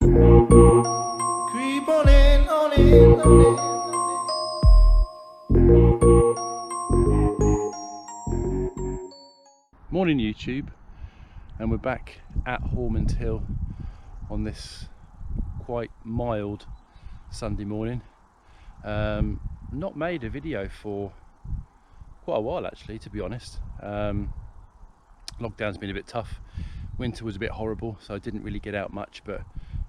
Creep on in, on in, on in. Morning YouTube, and we're back at Haughmond Hill on this quite mild Sunday morning. Not made a video for quite a while actually, to be honest. Lockdown's been a bit tough. Winter was a bit horrible, so I didn't really get out much, but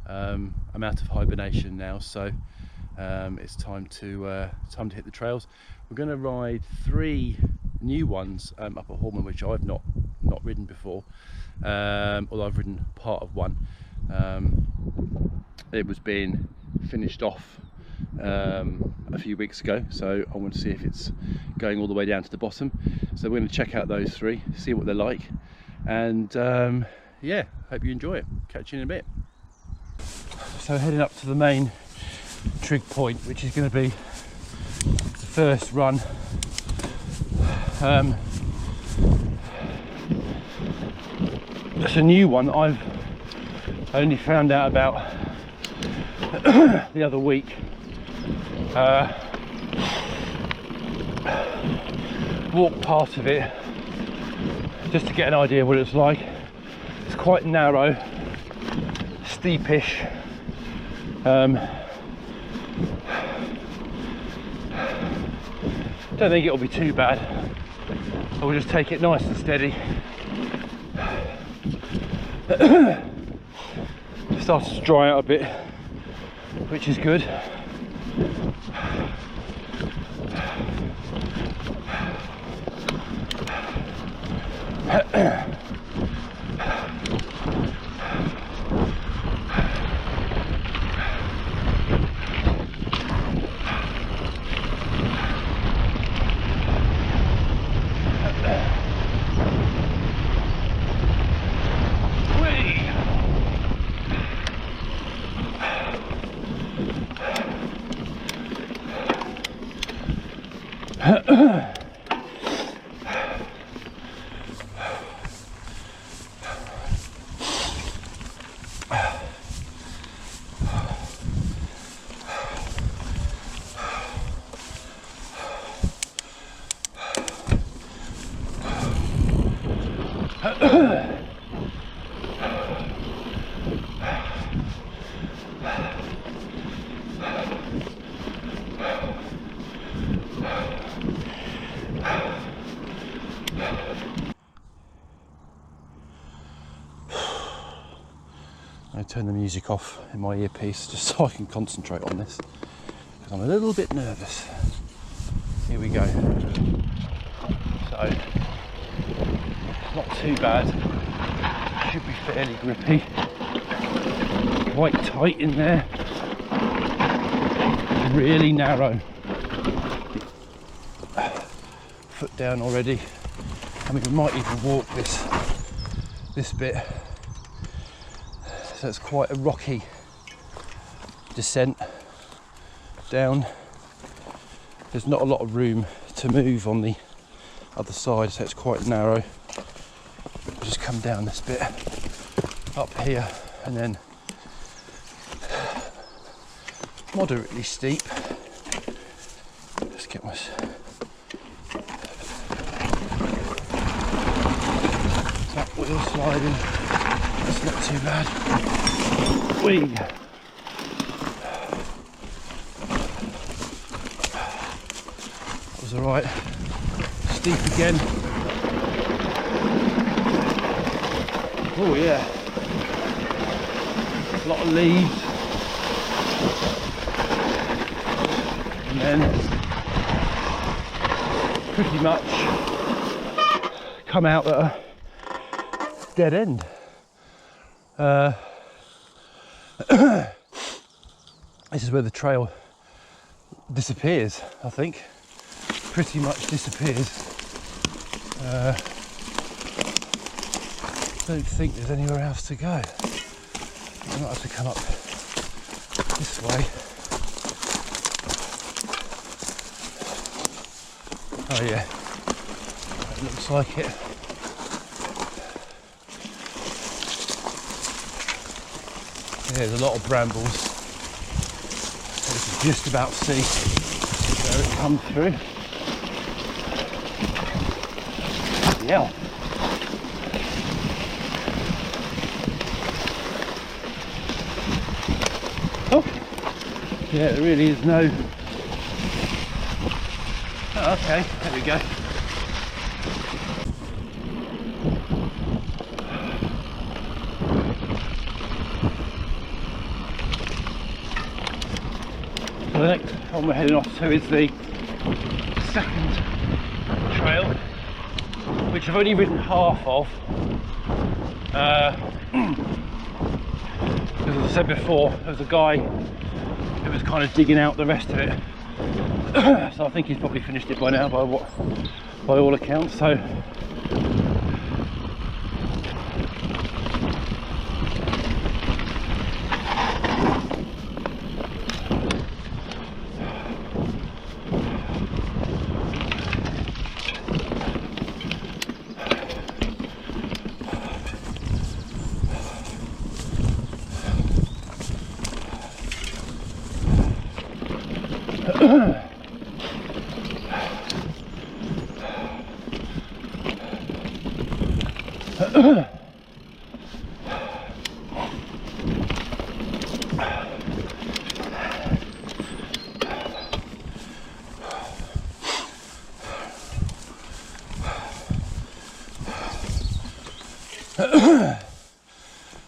I'm out of hibernation now, so it's time to hit the trails. We're going to ride 3 new ones up at Haughmond, which I've not ridden before, although I've ridden part of one. It was being finished off a few weeks ago, so I want to see if it's going all the way down to the bottom. So we're going to check out those 3, see what they're like, and yeah, hope you enjoy it. Catch you in a bit. So heading up to the main trig point, which is going to be the first run. It's a new one that I've only found out about the other week. Walked part of it just to get an idea of what it's like. It's quite narrow, steepish. Don't think it'll be too bad. I will just take it nice and steady. Started to dry out a bit, which is good. I turn the music off in my earpiece just so I can concentrate on this, because I'm a little bit nervous. Here we go. So, not too bad. Should be fairly grippy. Quite tight in there. Really narrow. Foot down already. I mean, we might even walk this bit. So it's quite a rocky descent down. There's not a lot of room to move on the other side, so it's quite narrow. Just come down this bit up here, and then moderately steep. Just get my that wheel sliding. That's not too bad. Whee! That was alright. Steep again. Oh yeah. A lot of leaves. And then pretty much come out at a dead end. This is where the trail disappears, I think. Pretty much disappears. Don't think there's anywhere else to go. I might have to come up this way. Oh yeah, it looks like it. There's a lot of brambles. You can just about see where it comes through. Yeah. Oh, yeah, there really is no. Oh, okay, there we go. So the next one we're heading off to is the second trail, which I've only ridden half of. As I said before, there was a guy who was kind of digging out the rest of it. So I think he's probably finished it by now, by all accounts. So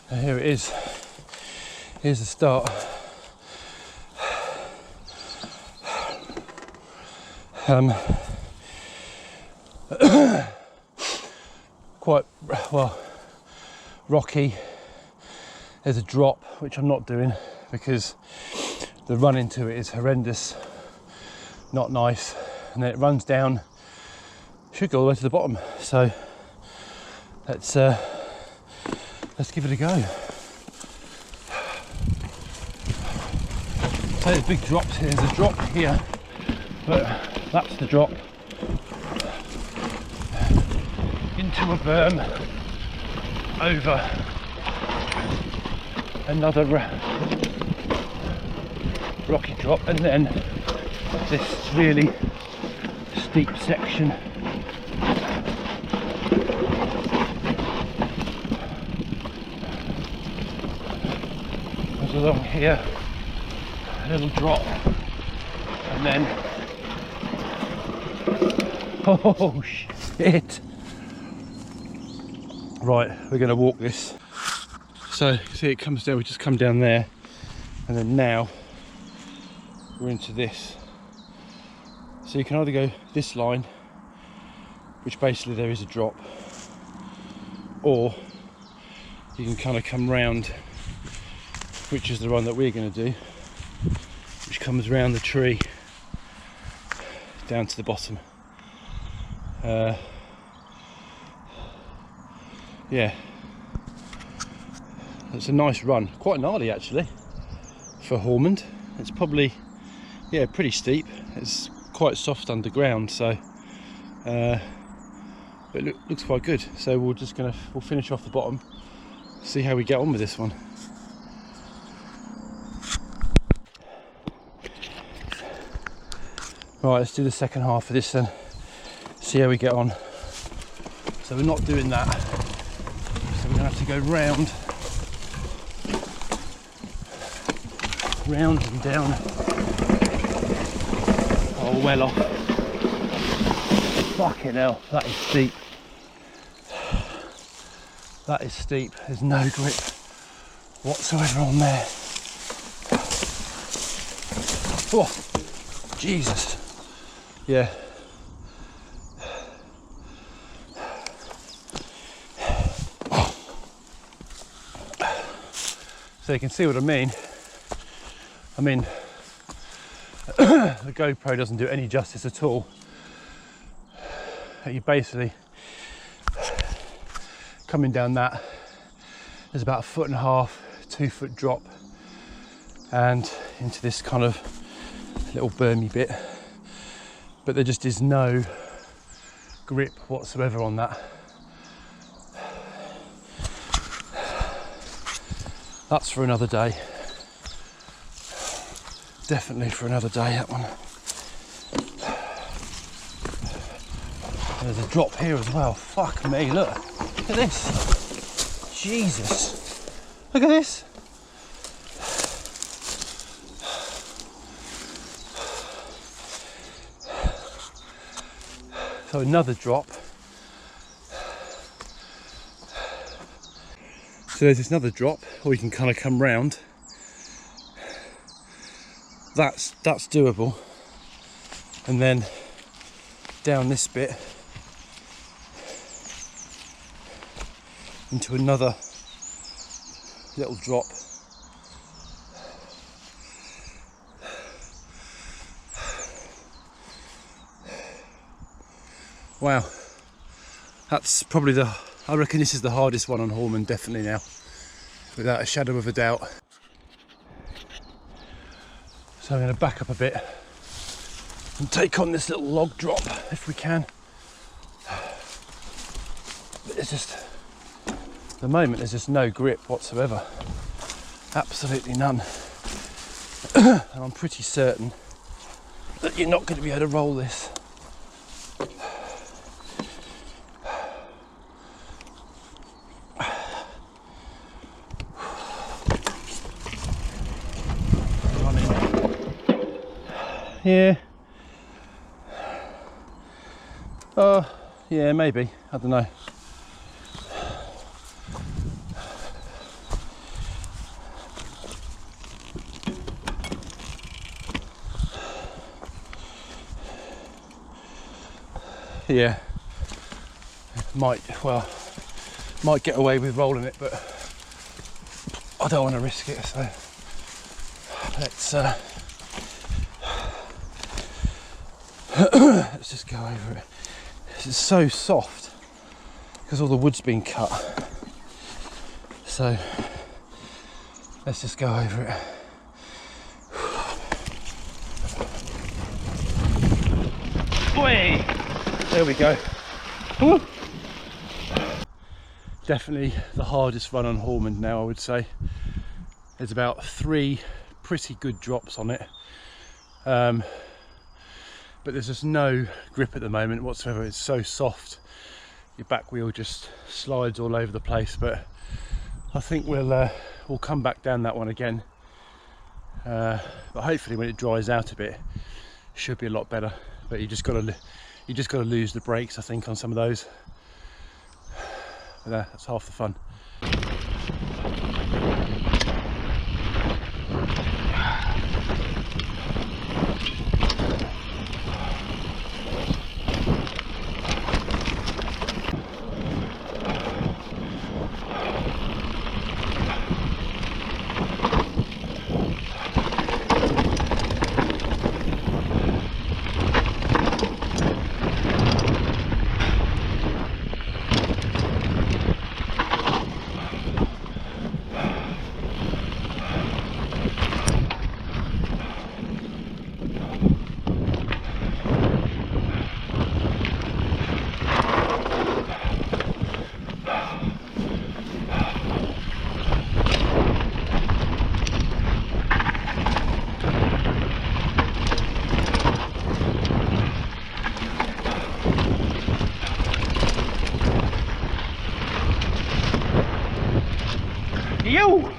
here it is. Here's the start. Quite well rocky. There's a drop, which I'm not doing because the run into it is horrendous, not nice, and then it runs down, should go all the way to the bottom. So let's give it a go. So there's big drops here. There's a drop here, but that's the drop into a berm, over another rocky drop, and then this really steep section. Goes along here, a little drop, and then oh shit. Right, we're going to walk this. So see, it comes down, we just come down there, and then now we're into this. So you can either go this line, which basically there is a drop, or you can kind of come round, which is the run that we're going to do, which comes round the tree down to the bottom. Yeah, it's a nice run, quite gnarly actually for Haughmond. It's probably, yeah, pretty steep. It's quite soft underground, so but it looks quite good. So we'll finish off the bottom, see how we get on with this one. Right, let's do the second half of this then, see how we get on. So we're not doing that, so we're going to have to go round and down. Oh, well off. Fucking hell, that is steep. That is steep. There's no grip whatsoever on there. Oh, Jesus. Yeah. So you can see what I mean. The GoPro doesn't do any justice at all. You basically coming down that, there's about 1.5 foot, 2 foot drop, and into this kind of little bermy bit, but there just is no grip whatsoever on that. That's for another day. Definitely for another day, that one. There's a drop here as well. Fuck me, look. Look at this. Jesus. Look at this. So another drop. So there's another drop, or you can kind of come round. That's doable. And then down this bit into another little drop. Wow, that's probably I reckon this is the hardest one on Haughmond, definitely now, without a shadow of a doubt. So I'm going to back up a bit and take on this little log drop if we can. But it's just, at the moment there's just no grip whatsoever, absolutely none. And I'm pretty certain that you're not going to be able to roll this. Yeah. Oh, yeah, maybe. I don't know. Yeah. Might get away with rolling it, but I don't want to risk it, so let's just go over it. This is so soft because all the wood's been cut. So let's just go over it. Whee! There we go. Woo! Definitely the hardest run on Haughmond now, I would say. There's about 3 pretty good drops on it. But there's just no grip at the moment whatsoever. It's so soft, your back wheel just slides all over the place. But I think we'll come back down that one again, but hopefully when it dries out a bit it should be a lot better. But you just got to lose the brakes, I think, on some of those. But that's half the fun. Yo!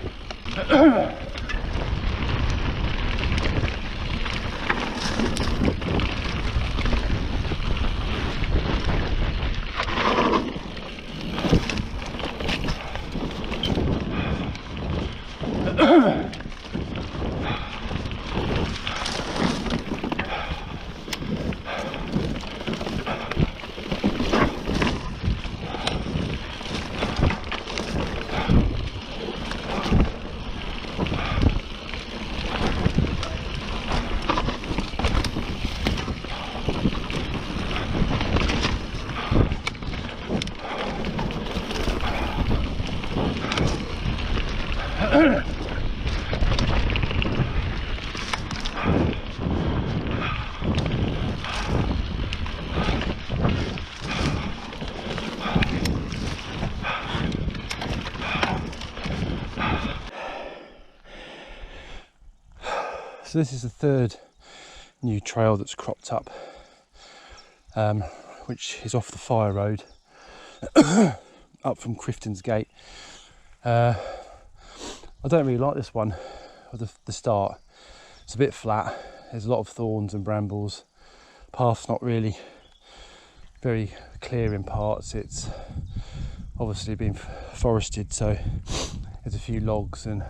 So this is the third new trail that's cropped up, which is off the Fire Road up from Crifton's Gate. I don't really like this one at the start. It's a bit flat, there's a lot of thorns and brambles, path's not really very clear in parts. It's obviously been forested, so there's a few logs and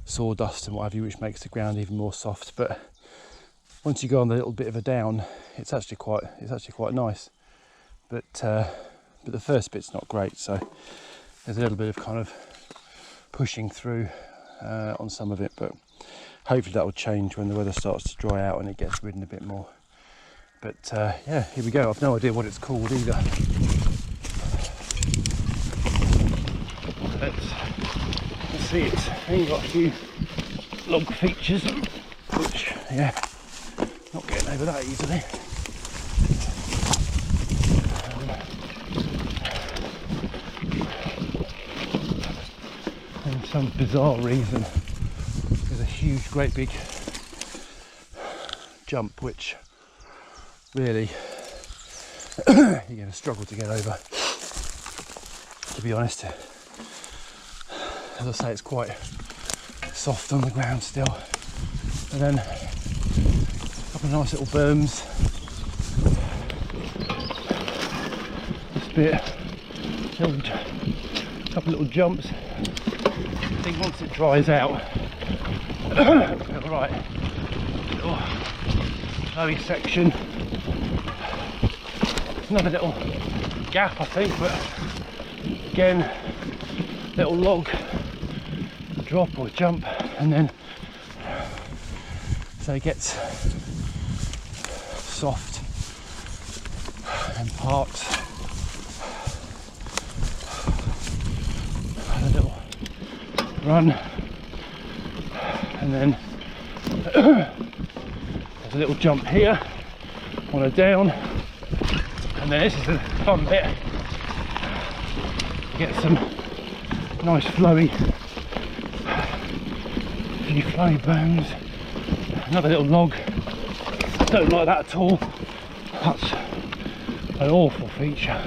sawdust and what have you, which makes the ground even more soft. But once you go on a little bit of a down, it's actually quite nice. But the first bit's not great, so there's a little bit of kind of pushing through on some of it, but hopefully that will change when the weather starts to dry out and it gets ridden a bit more. But yeah, here we go. I've no idea what it's called either. Let's see, it's got a few log features, which, yeah, not getting over that easily. And some bizarre reason, there's a huge, great big jump, which really you're going to struggle to get over, to be honest. As I say, it's quite soft on the ground still, and then a couple of nice little berms. This bit, a couple of little jumps. I think once it dries out, right, little flowy section. Another little gap, I think, but again, little log drop or jump, and then so it gets soft and parts. And a little run, and then there's a little jump here on a down. And then this is the fun bit. Get some nice flowy berms. Another little log. Don't like that at all. That's an awful feature.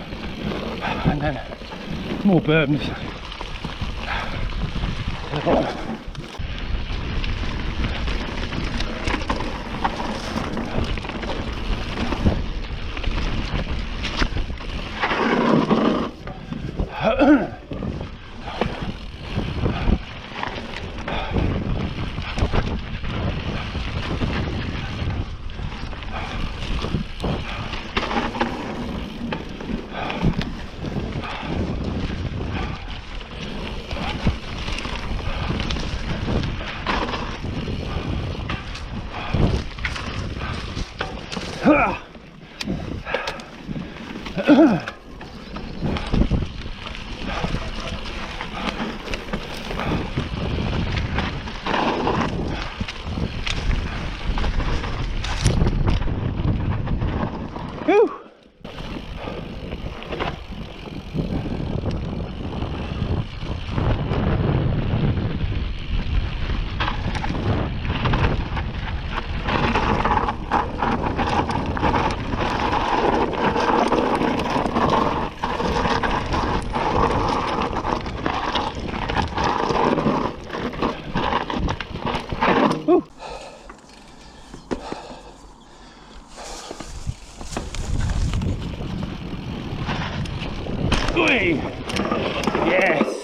And then more berms to the bottom. Yes!